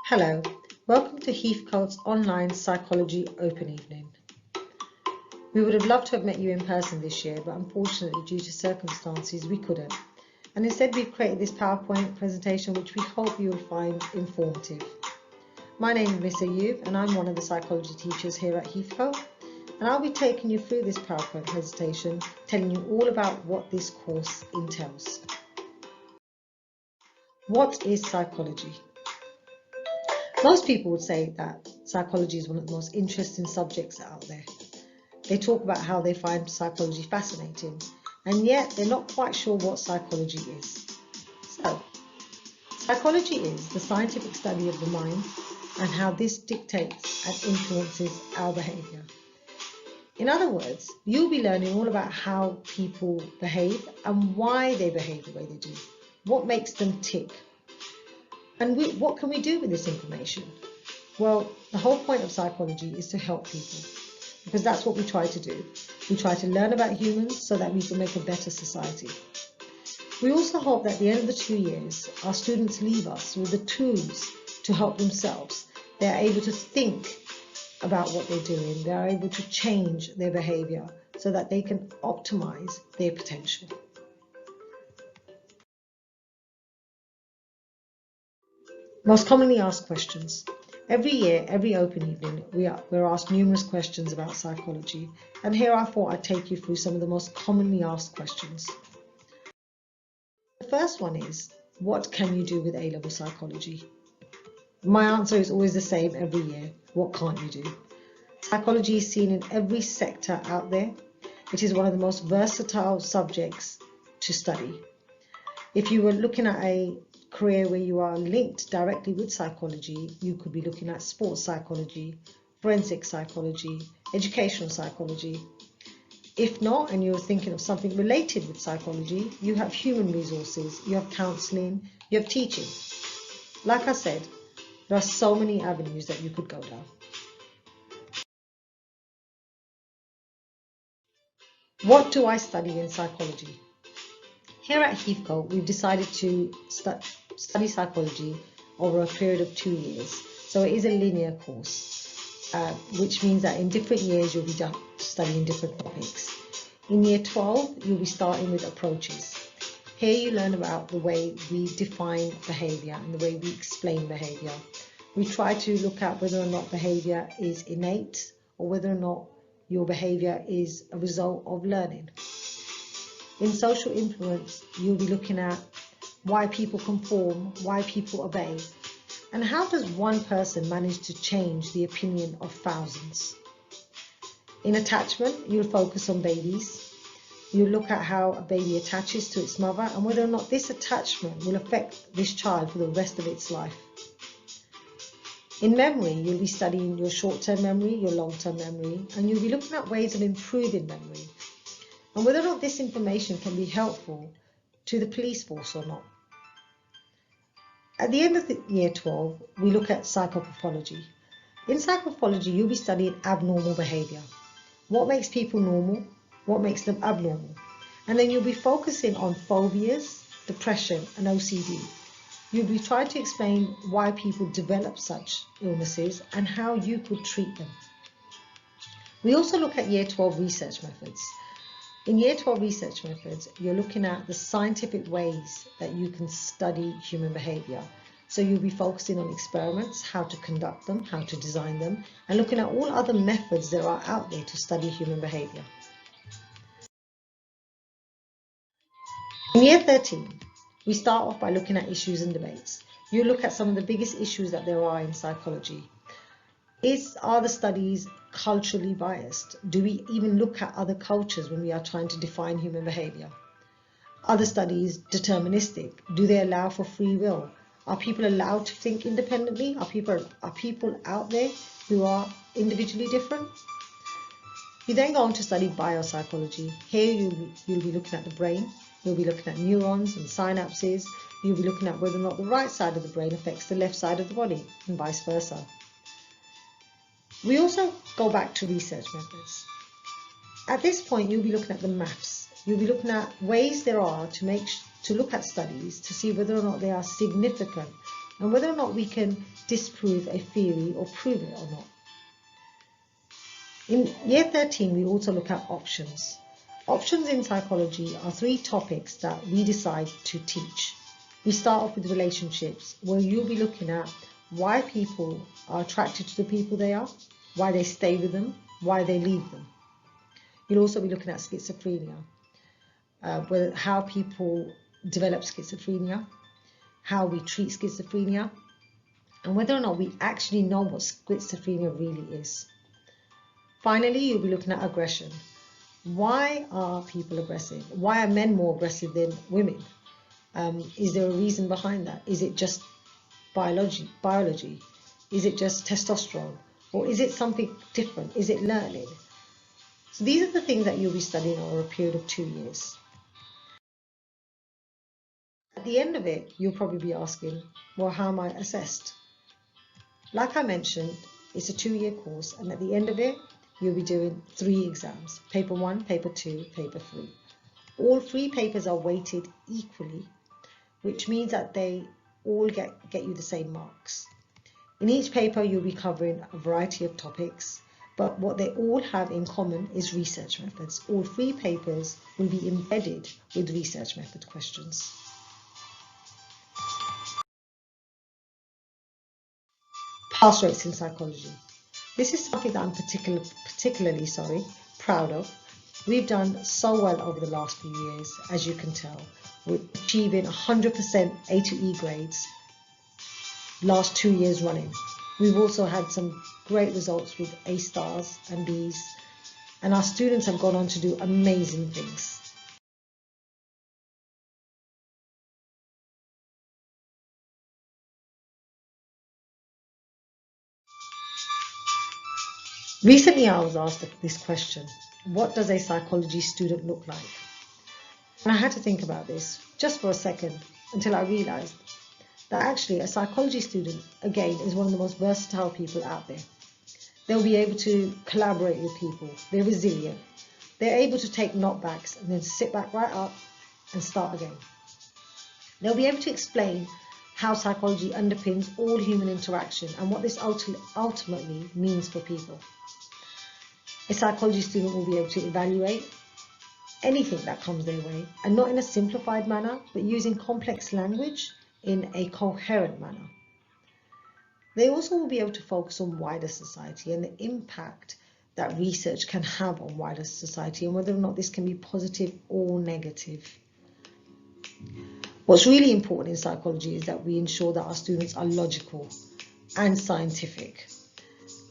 Hello, welcome to Heathcote's online psychology open evening. We would have loved to have met you in person this year, but unfortunately due to circumstances we couldn't. And instead we've created this PowerPoint presentation which we hope you will find informative. My name is Miss Ayub and I'm one of the psychology teachers here at Heathcote, and I'll be taking you through this PowerPoint presentation, telling you all about what this course entails. What is psychology? Most people would say that psychology is one of the most interesting subjects out there. They talk about how they find psychology fascinating, and yet they're not quite sure what psychology is. So, psychology is the scientific study of the mind and how this dictates and influences our behaviour. In other words, you'll be learning all about how people behave and why they behave the way they do, what makes them tick. And what can we do with this information? Well, the whole point of psychology is to help people, because that's what we try to do. We try to learn about humans so that we can make a better society. We also hope that at the end of the 2 years, our students leave us with the tools to help themselves. They're able to think about what they're doing. They're able to change their behaviour so that they can optimise their potential. Most commonly asked questions. Every year, every open evening, we're asked numerous questions about psychology, and here I thought I'd take you through some of the most commonly asked questions. The first one is, what can you do with A-level psychology? My answer is always the same every year. What can't you do? Psychology is seen in every sector out there. It is one of the most versatile subjects to study. If you were looking at a career where you are linked directly with psychology, you could be looking at sports psychology, forensic psychology, educational psychology. If not, and you're thinking of something related with psychology, you have human resources, you have counselling, you have teaching. Like I said, there are so many avenues that you could go down. What do I study in psychology? Here at Heathcote, we've decided to study psychology over a period of 2 years. So it is a linear course, which means that in different years you'll be studying different topics. In year 12, you'll be starting with approaches. Here you learn about the way we define behaviour and the way we explain behaviour. We try to look at whether or not behaviour is innate or whether or not your behaviour is a result of learning. In social influence, you'll be looking at why people conform, why people obey, and how does one person manage to change the opinion of thousands. In attachment, you'll focus on babies. You'll look at how a baby attaches to its mother and whether or not this attachment will affect this child for the rest of its life. In memory, you'll be studying your short-term memory, your long-term memory, and you'll be looking at ways of improving memory, and whether or not this information can be helpful to the police force or not. At the end of the year 12, we look at psychopathology. In psychopathology, you'll be studying abnormal behaviour. What makes people normal? What makes them abnormal? And then you'll be focusing on phobias, depression and OCD. You'll be trying to explain why people develop such illnesses and how you could treat them. We also look at year 12 research methods. In year 12 research methods, you're looking at the scientific ways that you can study human behaviour. So you'll be focusing on experiments, how to conduct them, how to design them, and looking at all other methods there are out there to study human behaviour. In year 13, we start off by looking at issues and debates. You look at some of the biggest issues that there are in psychology. Are the studies culturally biased? Do we even look at other cultures when we are trying to define human behaviour? Are the studies deterministic? Do they allow for free will? Are people allowed to think independently? Are people out there who are individually different? You then go on to study biopsychology. Here you'll be looking at the brain. You'll be looking at neurons and synapses. You'll be looking at whether or not the right side of the brain affects the left side of the body and vice versa. We also go back to research methods. At this point, you'll be looking at the maths. You'll be looking at ways there are to look at studies to see whether or not they are significant and whether or not we can disprove a theory or prove it or not. In year 13, we also look at options. Options in psychology are 3 topics that we decide to teach. We start off with relationships, where you'll be looking at why people are attracted to the people they are, why they stay with them, why they leave them. You'll also be looking at schizophrenia, how people develop schizophrenia, how we treat schizophrenia, and whether or not we actually know what schizophrenia really is. Finally, you'll be looking at aggression. Why are people aggressive? Why are men more aggressive than women? Is there a reason behind that? Is it just biology? Is it just testosterone? Or is it something different? Is it learning? So these are the things that you'll be studying over a period of 2 years. At the end of it, you'll probably be asking, well, how am I assessed? Like I mentioned, it's a 2-year course, and at the end of it, you'll be doing 3 exams: paper 1, paper 2, paper 3. All 3 papers are weighted equally, which means that they all get you the same marks. In each paper, you'll be covering a variety of topics, but what they all have in common is research methods. All 3 papers will be embedded with research method questions. Pass rates in psychology. This is something that I'm particularly proud of. We've done so well over the last few years, as you can tell. We're achieving 100% A to E grades last 2 years running. We've also had some great results with A stars and Bs, and our students have gone on to do amazing things. Recently, I was asked this question: what does a psychology student look like? And I had to think about this just for a second until I realized that actually a psychology student, again, is one of the most versatile people out there. They'll be able to collaborate with people. They're resilient. They're able to take knockbacks and then sit back right up and start again. They'll be able to explain how psychology underpins all human interaction and what this ultimately means for people. A psychology student will be able to evaluate anything that comes their way, and not in a simplified manner, but using complex language in a coherent manner. They also will be able to focus on wider society and the impact that research can have on wider society, and whether or not this can be positive or negative. What's really important in psychology is that we ensure that our students are logical and scientific.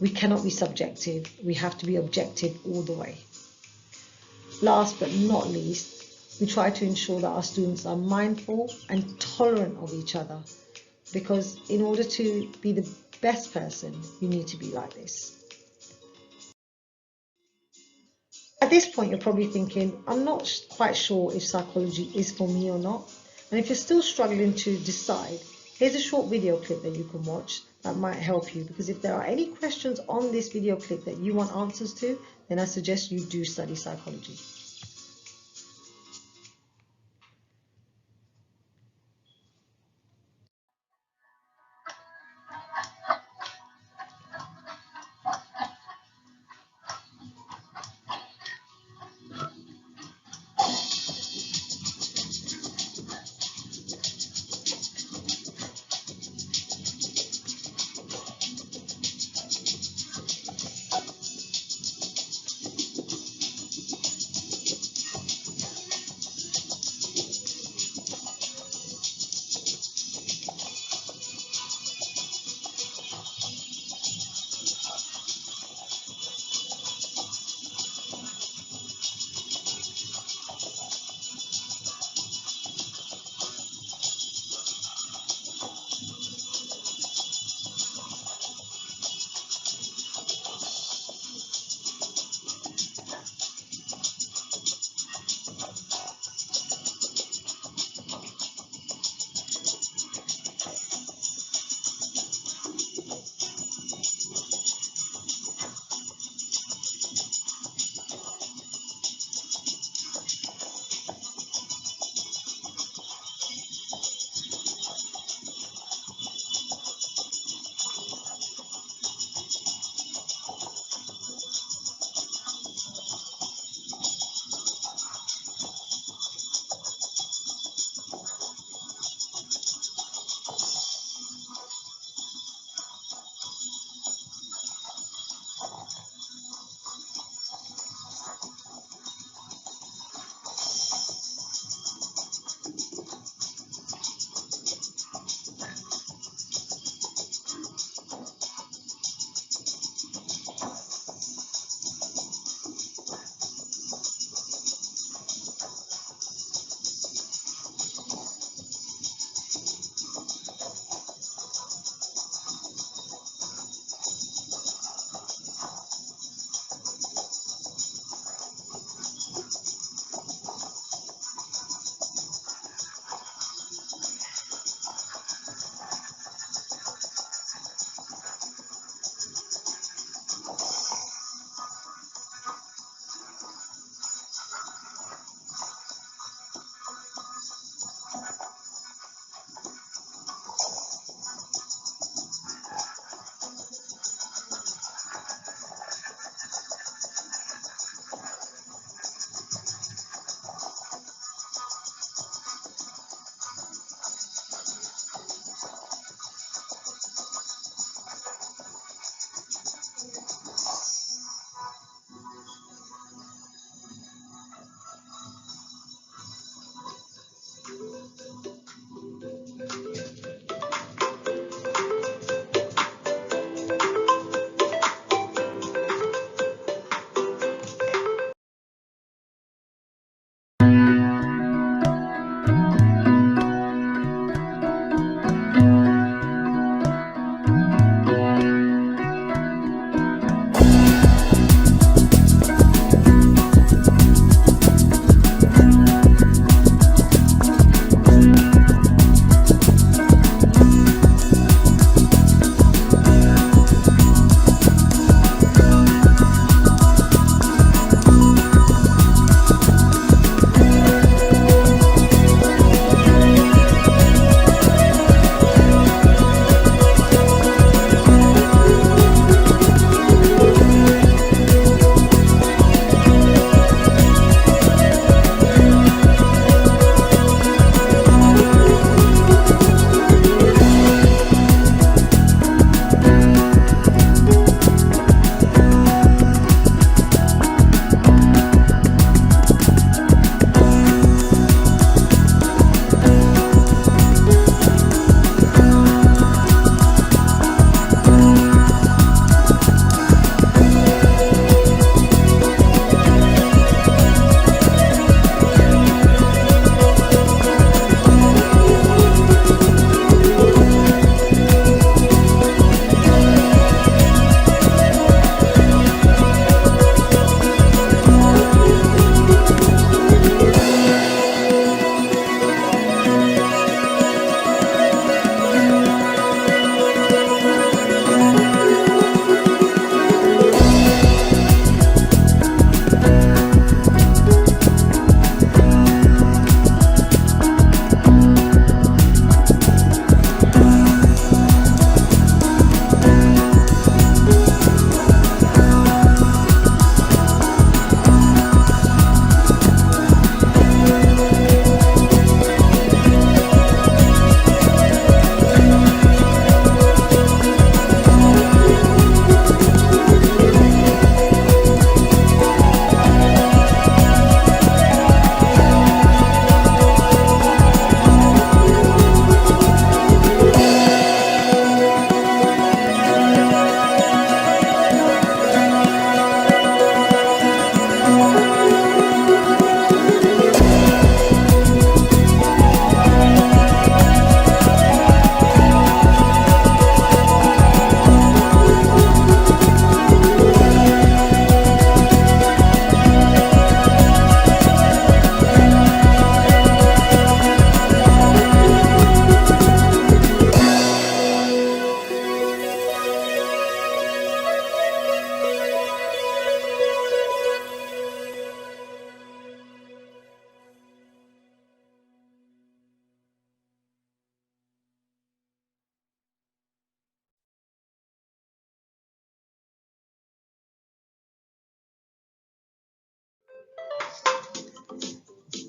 We cannot be subjective. We have to be objective all the way. Last but not least, we try to ensure that our students are mindful and tolerant of each other, because in order to be the best person, you need to be like this. At this point, you're probably thinking, I'm not quite sure if psychology is for me or not. And if you're still struggling to decide, here's a short video clip that you can watch that might help you, because if there are any questions on this video clip that you want answers to, then I suggest you do study psychology.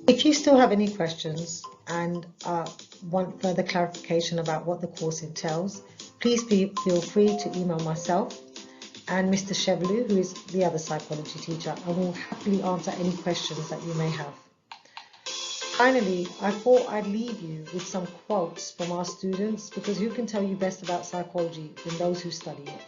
If you still have any questions and want further clarification about what the course entails, please feel free to email myself and Mr. Chevelu, who is the other psychology teacher, and will happily answer any questions that you may have. Finally, I thought I'd leave you with some quotes from our students, because who can tell you best about psychology than those who study it.